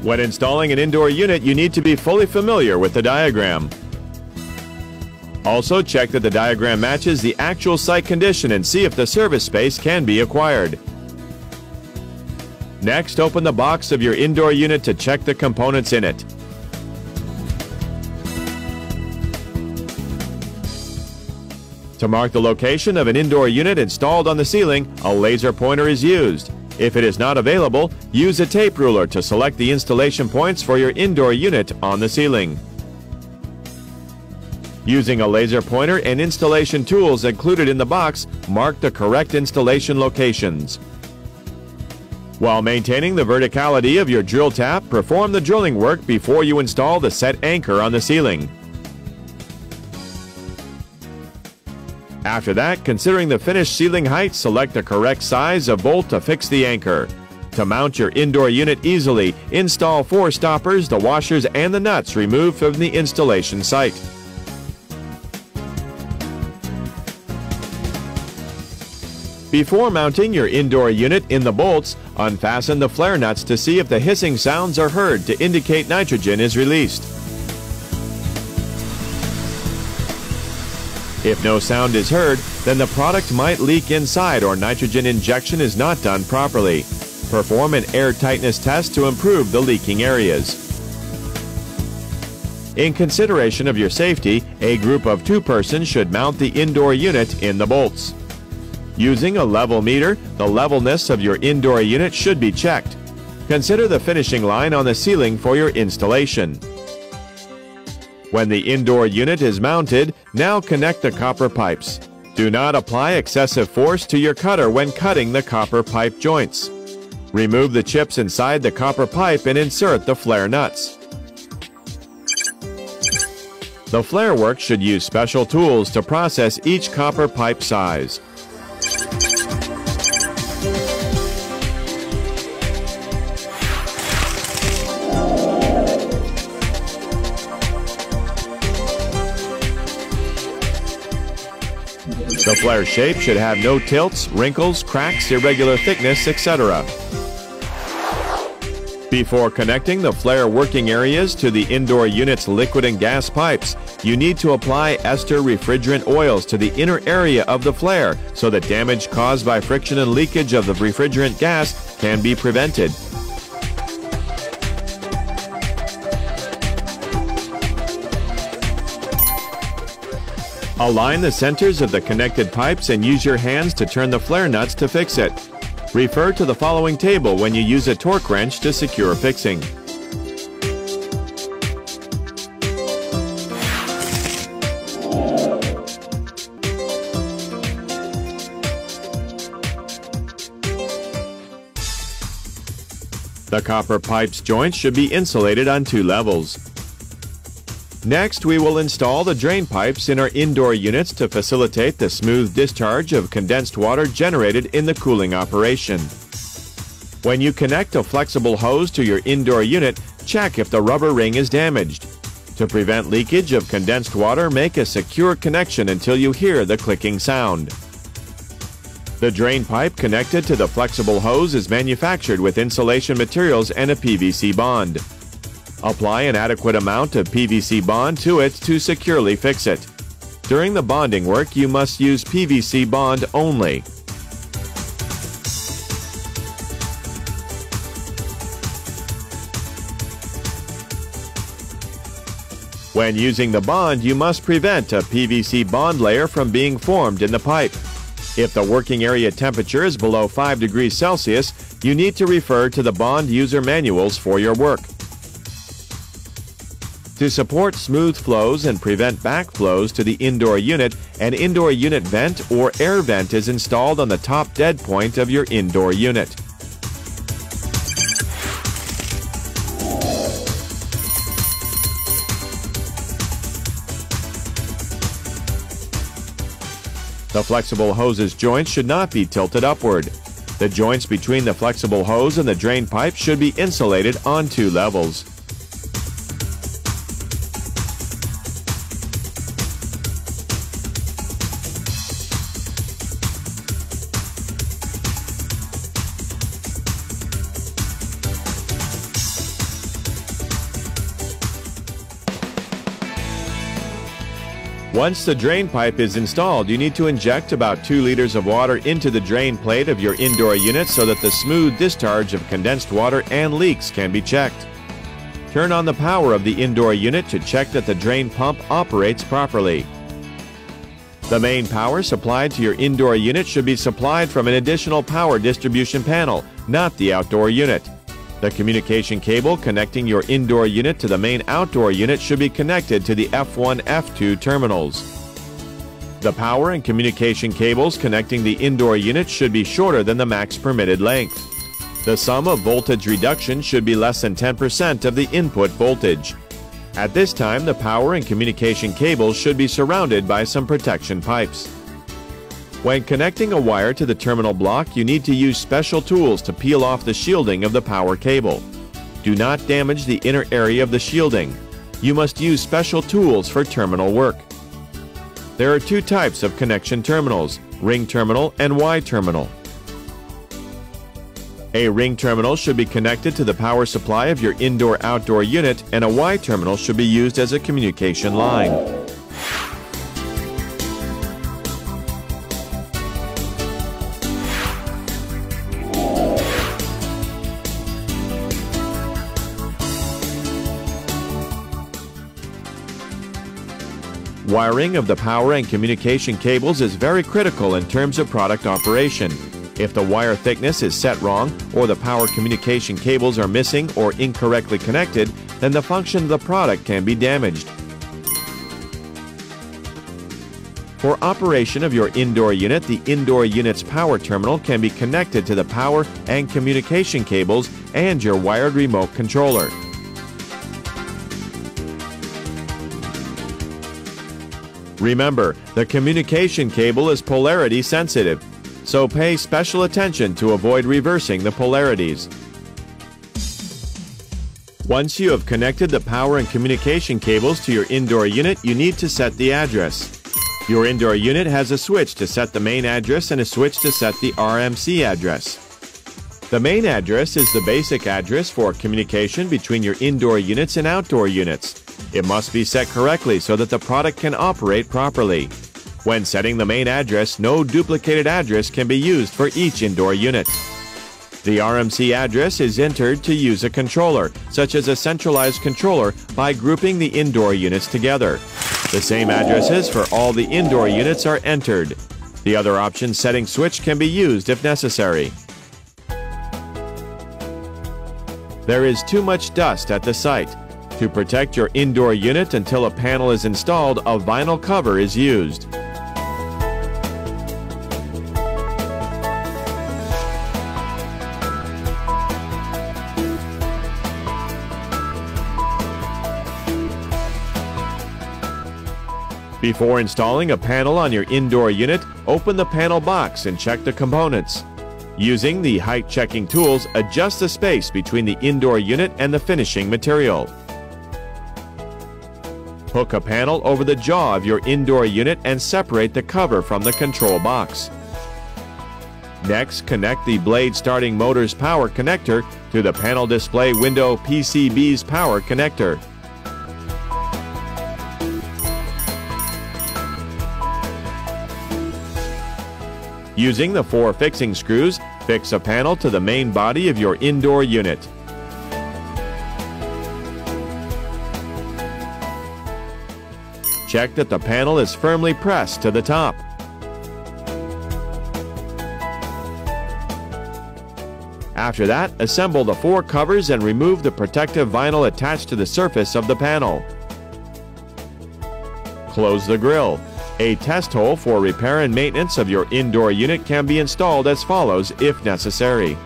When installing an indoor unit, you need to be fully familiar with the diagram. Also, check that the diagram matches the actual site condition and see if the service space can be acquired. Next, open the box of your indoor unit to check the components in it. To mark the location of an indoor unit installed on the ceiling, a laser pointer is used. If it is not available, use a tape ruler to select the installation points for your indoor unit on the ceiling. Using a laser pointer and installation tools included in the box, mark the correct installation locations. While maintaining the verticality of your drill tap, perform the drilling work before you install the set anchor on the ceiling. After that, considering the finished ceiling height, select the correct size of bolt to fix the anchor. To mount your indoor unit easily, install 4 stoppers, the washers, and the nuts removed from the installation site. Before mounting your indoor unit in the bolts, unfasten the flare nuts to see if the hissing sounds are heard to indicate nitrogen is released. If no sound is heard, then the product might leak inside or nitrogen injection is not done properly. Perform an air tightness test to improve the leaking areas. In consideration of your safety, a group of 2 persons should mount the indoor unit in the bolts. Using a level meter, the levelness of your indoor unit should be checked. Consider the finishing line on the ceiling for your installation. When the indoor unit is mounted, now connect the copper pipes. Do not apply excessive force to your cutter when cutting the copper pipe joints. Remove the chips inside the copper pipe and insert the flare nuts. The flare work should use special tools to process each copper pipe size. The flare shape should have no tilts, wrinkles, cracks, irregular thickness, etc. Before connecting the flare working areas to the indoor unit's liquid and gas pipes, you need to apply ester refrigerant oils to the inner area of the flare so that damage caused by friction and leakage of the refrigerant gas can be prevented. Align the centers of the connected pipes and use your hands to turn the flare nuts to fix it. Refer to the following table when you use a torque wrench to secure fixing. The copper pipes joints should be insulated on 2 levels. Next, we will install the drain pipes in our indoor units to facilitate the smooth discharge of condensed water generated in the cooling operation. When you connect a flexible hose to your indoor unit, check if the rubber ring is damaged. To prevent leakage of condensed water, make a secure connection until you hear the clicking sound. The drain pipe connected to the flexible hose is manufactured with insulation materials and a PVC bond. Apply an adequate amount of PVC bond to it to securely fix it. During the bonding work, you must use PVC bond only. When using the bond, you must prevent a PVC bond layer from being formed in the pipe. If the working area temperature is below 5 degrees Celsius, you need to refer to the bond user manuals for your work. To support smooth flows and prevent backflows to the indoor unit, an indoor unit vent or air vent is installed on the top dead point of your indoor unit. The flexible hose's joints should not be tilted upward. The joints between the flexible hose and the drain pipe should be insulated on 2 levels. Once the drain pipe is installed, you need to inject about 2 liters of water into the drain plate of your indoor unit so that the smooth discharge of condensed water and leaks can be checked. Turn on the power of the indoor unit to check that the drain pump operates properly. The main power supplied to your indoor unit should be supplied from an additional power distribution panel, not the outdoor unit. The communication cable connecting your indoor unit to the main outdoor unit should be connected to the F1, F2 terminals. The power and communication cables connecting the indoor unit should be shorter than the max permitted length. The sum of voltage reduction should be less than 10% of the input voltage. At this time, the power and communication cables should be surrounded by some protection pipes. When connecting a wire to the terminal block, you need to use special tools to peel off the shielding of the power cable. Do not damage the inner area of the shielding. You must use special tools for terminal work. There are 2 types of connection terminals, ring terminal and Y terminal. A ring terminal should be connected to the power supply of your indoor-outdoor unit, and a Y terminal should be used as a communication line. Wiring of the power and communication cables is very critical in terms of product operation. If the wire thickness is set wrong, or the power communication cables are missing or incorrectly connected, then the function of the product can be damaged. For operation of your indoor unit, the indoor unit's power terminal can be connected to the power and communication cables and your wired remote controller. Remember, the communication cable is polarity sensitive, so pay special attention to avoid reversing the polarities. Once you have connected the power and communication cables to your indoor unit, you need to set the address. Your indoor unit has a switch to set the main address and a switch to set the RMC address. The main address is the basic address for communication between your indoor units and outdoor units. It must be set correctly so that the product can operate properly. When setting the main address, no duplicated address can be used for each indoor unit. The RMC address is entered to use a controller, such as a centralized controller, by grouping the indoor units together. The same addresses for all the indoor units are entered. The other option setting switch can be used if necessary. There is too much dust at the site. To protect your indoor unit until a panel is installed, a vinyl cover is used. Before installing a panel on your indoor unit, open the panel box and check the components. Using the height checking tools, adjust the space between the indoor unit and the finishing material. Hook a panel over the jaw of your indoor unit and separate the cover from the control box. Next, connect the blade starting motor's power connector to the panel display window PCB's power connector. Using the 4 fixing screws, fix a panel to the main body of your indoor unit. Check that the panel is firmly pressed to the top. After that, assemble the 4 covers and remove the protective vinyl attached to the surface of the panel. Close the grill. A test hole for repair and maintenance of your indoor unit can be installed as follows if necessary.